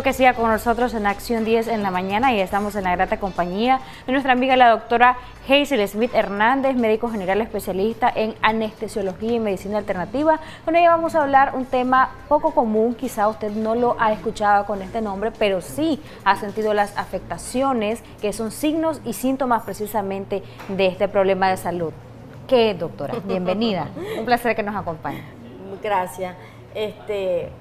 Que siga con nosotros en Acción 10 en la mañana y estamos en la grata compañía de nuestra amiga la doctora Hazel Smith Hernández, médico general especialista en anestesiología y medicina alternativa. Con ella vamos a hablar un tema poco común, quizá usted no lo ha escuchado con este nombre, pero sí ha sentido las afectaciones que son signos y síntomas precisamente de este problema de salud. ¿Qué es, doctora? Bienvenida, un placer que nos acompañe. Gracias.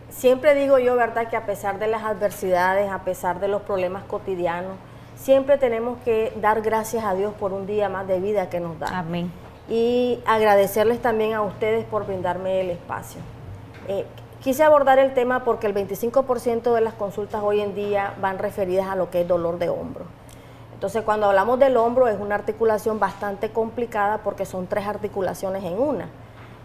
Siempre digo yo, ¿verdad?, que a pesar de las adversidades, a pesar de los problemas cotidianos, siempre tenemos que dar gracias a Dios por un día más de vida que nos da. Amén. Y agradecerles también a ustedes por brindarme el espacio. Quise abordar el tema porque el 25% de las consultas hoy en día van referidas a lo que es dolor de hombro. Entonces, cuando hablamos del hombro es una articulación bastante complicada porque son 3 articulaciones en una.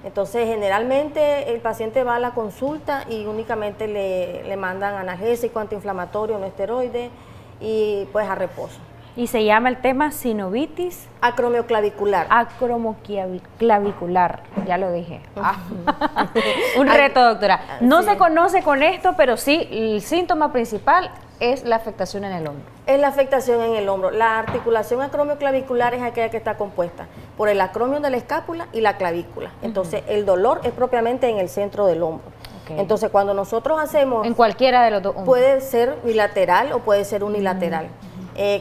Entonces, generalmente el paciente va a la consulta y únicamente le mandan analgésico, antiinflamatorio, no esteroide y pues a reposo. Y se llama el tema sinovitis acromioclavicular. Acromioclavicular, ya lo dije. Un reto, doctora. No se conoce con esto, pero sí, el síntoma principal es la afectación en el hombro. Es la afectación en el hombro. La articulación acromioclavicular es aquella que está compuesta por el acromio de la escápula y la clavícula. Entonces, el dolor es propiamente en el centro del hombro. Okay. Entonces, cuando nosotros hacemos... En cualquiera de los dos hombros. Puede ser bilateral o puede ser unilateral.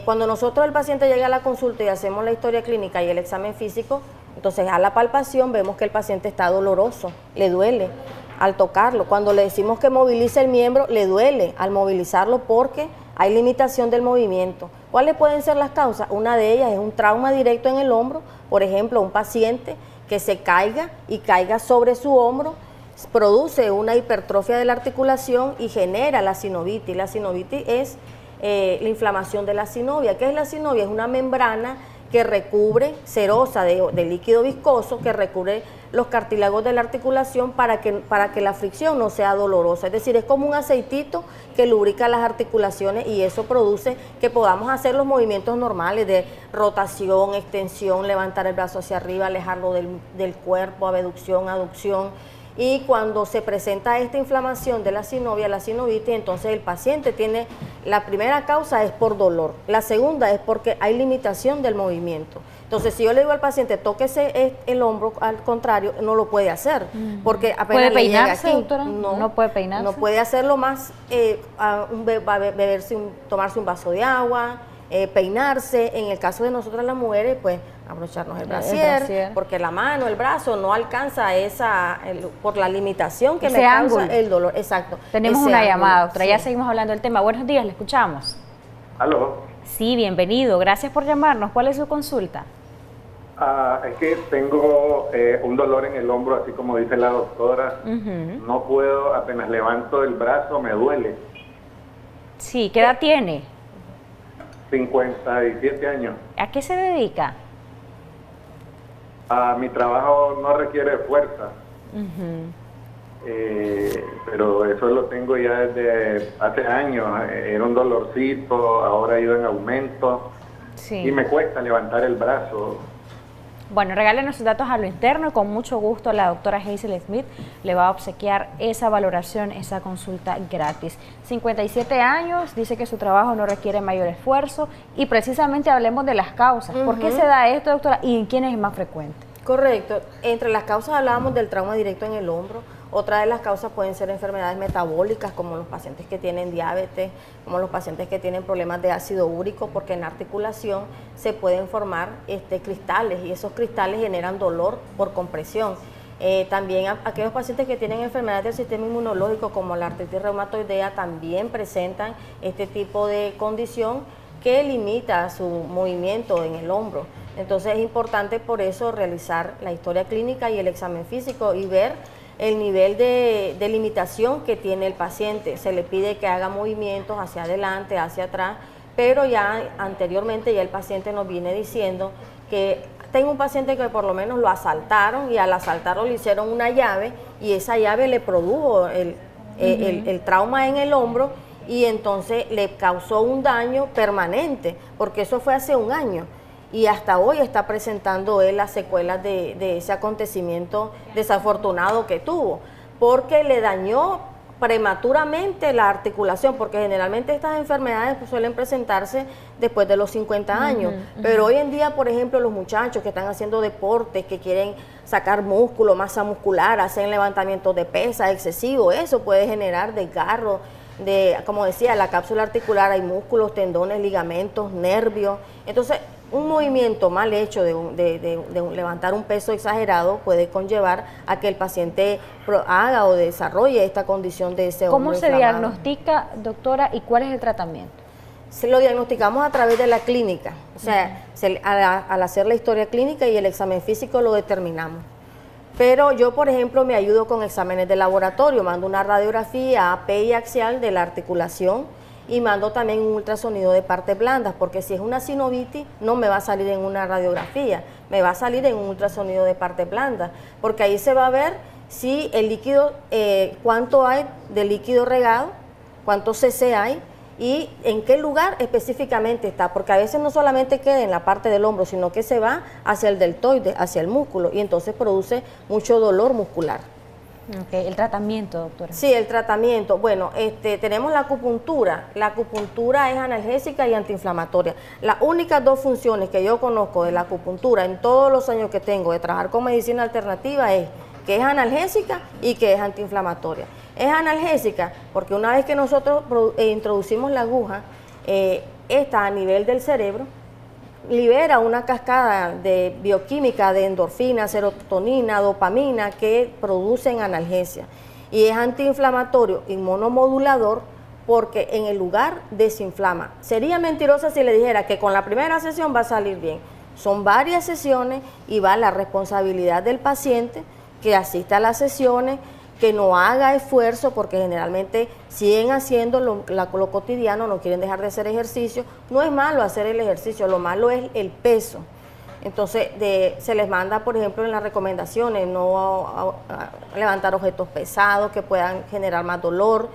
Cuando nosotros, el paciente llega a la consulta y hacemos la historia clínica y el examen físico, entonces a la palpación vemos que el paciente está doloroso, le duele al tocarlo. Cuando le decimos que movilice el miembro, le duele al movilizarlo porque hay limitación del movimiento. ¿Cuáles pueden ser las causas? Una de ellas es un trauma directo en el hombro, por ejemplo, un paciente que se caiga y caiga sobre su hombro, produce una hipertrofia de la articulación y genera la sinovitis. La sinovitis es la inflamación de la sinovia. ¿Qué es la sinovia? Es una membrana que recubre, serosa de líquido viscoso, que recubre los cartílagos de la articulación para que la fricción no sea dolorosa. Es decir, es como un aceitito que lubrica las articulaciones y eso produce que podamos hacer los movimientos normales de rotación, extensión, levantar el brazo hacia arriba, alejarlo del cuerpo, abducción, aducción. Y cuando se presenta esta inflamación de la sinovia, la sinovitis, entonces el paciente tiene, la primera causa es por dolor, la segunda es porque hay limitación del movimiento. Entonces, si yo le digo al paciente, tóquese el hombro, al contrario, no lo puede hacer, porque apenas ¿Puede le llega peinarse, aquí, doctora? No puede peinarse. No puede hacerlo más, tomarse un vaso de agua, peinarse. En el caso de nosotras las mujeres, pues abrocharnos el brasier, porque la mano, el brazo no alcanza por la limitación que me causa el dolor. Exacto. Tenemos una llamada, doctora, ya seguimos hablando del tema. Buenos días, le escuchamos. ¿Aló? Sí, bienvenido, gracias por llamarnos. ¿Cuál es su consulta? Es que tengo un dolor en el hombro, así como dice la doctora. No puedo, apenas levanto el brazo, me duele. Sí, ¿qué edad tiene? 57 años. ¿A qué se dedica? Mi trabajo no requiere fuerza, pero eso lo tengo ya desde hace años. Era un dolorcito, ahora ha ido en aumento y me cuesta levantar el brazo. Bueno, regálenos sus datos a lo interno y con mucho gusto la doctora Hazel Smith le va a obsequiar esa valoración, esa consulta gratis. 57 años, dice que su trabajo no requiere mayor esfuerzo y precisamente hablemos de las causas. ¿Por qué se da esto, doctora, y en quiénes es más frecuente? Correcto. Entre las causas hablábamos del trauma directo en el hombro. Otra de las causas pueden ser enfermedades metabólicas, como los pacientes que tienen diabetes, como los pacientes que tienen problemas de ácido úrico, porque en la articulación se pueden formar cristales y esos cristales generan dolor por compresión. También aquellos pacientes que tienen enfermedades del sistema inmunológico, como la artritis reumatoidea, también presentan este tipo de condición que limita su movimiento en el hombro. Entonces es importante por eso realizar la historia clínica y el examen físico y ver el nivel de limitación que tiene el paciente. Se le pide que haga movimientos hacia adelante, hacia atrás, pero ya anteriormente ya el paciente nos viene diciendo que tengo un paciente que por lo menos lo asaltaron y al asaltarlo le hicieron una llave y esa llave le produjo el trauma en el hombro y entonces le causó un daño permanente, porque eso fue hace un año. Y hasta hoy está presentando él las secuelas de ese acontecimiento desafortunado que tuvo, porque le dañó prematuramente la articulación, porque generalmente estas enfermedades pues, suelen presentarse después de los 50 años, pero hoy en día, por ejemplo, los muchachos que están haciendo deportes, que quieren sacar músculo, masa muscular, hacen levantamientos de pesas excesivos, eso puede generar desgarro, como decía, la cápsula articular hay músculos, tendones, ligamentos, nervios, entonces un movimiento mal hecho de levantar un peso exagerado puede conllevar a que el paciente haga o desarrolle esta condición de ese hombro inflamado. ¿Cómo se diagnostica, doctora, y cuál es el tratamiento? Se lo diagnosticamos a través de la clínica, o sea, al hacer la historia clínica y el examen físico lo determinamos. Pero yo, por ejemplo, me ayudo con exámenes de laboratorio, mando una radiografía AP y axial de la articulación, y mando también un ultrasonido de partes blandas, porque si es una sinovitis no me va a salir en una radiografía, me va a salir en un ultrasonido de partes blandas, porque ahí se va a ver si el líquido, cuánto hay de líquido regado, cuánto cc hay y en qué lugar específicamente está, porque a veces no solamente queda en la parte del hombro, sino que se va hacia el deltoide, hacia el músculo, y entonces produce mucho dolor muscular. Okay. ¿El tratamiento, doctora? Sí, el tratamiento. Bueno, tenemos la acupuntura. La acupuntura es analgésica y antiinflamatoria. Las únicas dos funciones que yo conozco de la acupuntura en todos los años que tengo de trabajar con medicina alternativa es que es analgésica y que es antiinflamatoria. Es analgésica porque una vez que nosotros introducimos la aguja, esta a nivel del cerebro, libera una cascada de bioquímica de endorfina, serotonina, dopamina que producen analgesia. Y es antiinflamatorio, inmunomodulador, porque en el lugar desinflama. Sería mentirosa si le dijera que con la primera sesión va a salir bien. Son varias sesiones y va la responsabilidad del paciente que asista a las sesiones, que no haga esfuerzo, porque generalmente siguen haciendo lo cotidiano, no quieren dejar de hacer ejercicio. No es malo hacer el ejercicio, lo malo es el peso. Entonces se les manda, por ejemplo, en las recomendaciones, no levantar objetos pesados que puedan generar más dolor,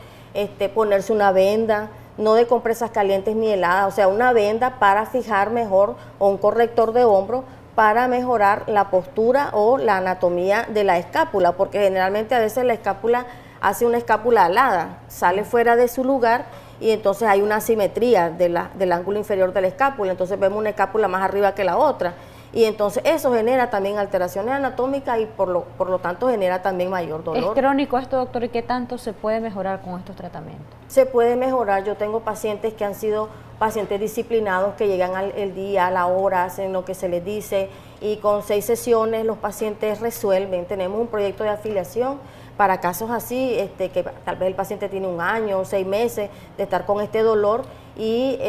ponerse una venda, no de compresas calientes ni heladas, o sea, una venda para fijar mejor, o un corrector de hombro para mejorar la postura o la anatomía de la escápula, porque generalmente a veces la escápula hace una escápula alada, sale fuera de su lugar y entonces hay una asimetría del ángulo inferior de la escápula, entonces vemos una escápula más arriba que la otra, y entonces eso genera también alteraciones anatómicas y por lo tanto genera también mayor dolor. ¿Es crónico esto, doctor, y qué tanto se puede mejorar con estos tratamientos? Se puede mejorar. Yo tengo pacientes que han sido pacientes disciplinados, que llegan el día, a la hora, hacen lo que se les dice, y con 6 sesiones los pacientes resuelven. Tenemos un proyecto de afiliación para casos así, que tal vez el paciente tiene 1 año o 6 meses de estar con este dolor, y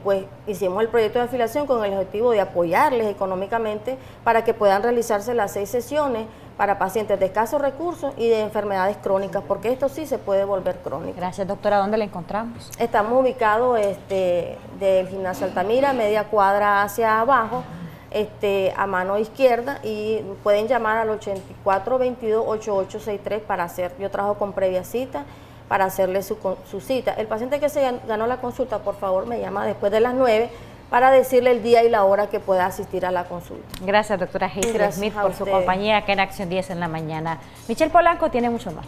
pues hicimos el proyecto de afiliación con el objetivo de apoyarles económicamente para que puedan realizarse las 6 sesiones para pacientes de escasos recursos y de enfermedades crónicas, porque esto sí se puede volver crónico. Gracias, doctora. ¿Dónde la encontramos? Estamos ubicados del Gimnasio Altamira, media cuadra hacia abajo, a mano izquierda, y pueden llamar al 8422-8863 para hacer, yo trabajo con previa cita, para hacerle su cita. El paciente que se ganó la consulta, por favor, me llama después de las 9 para decirle el día y la hora que pueda asistir a la consulta. Gracias, doctora Hazel Smith, por su compañía acá en Acción 10 en la mañana. Michelle Polanco tiene mucho más.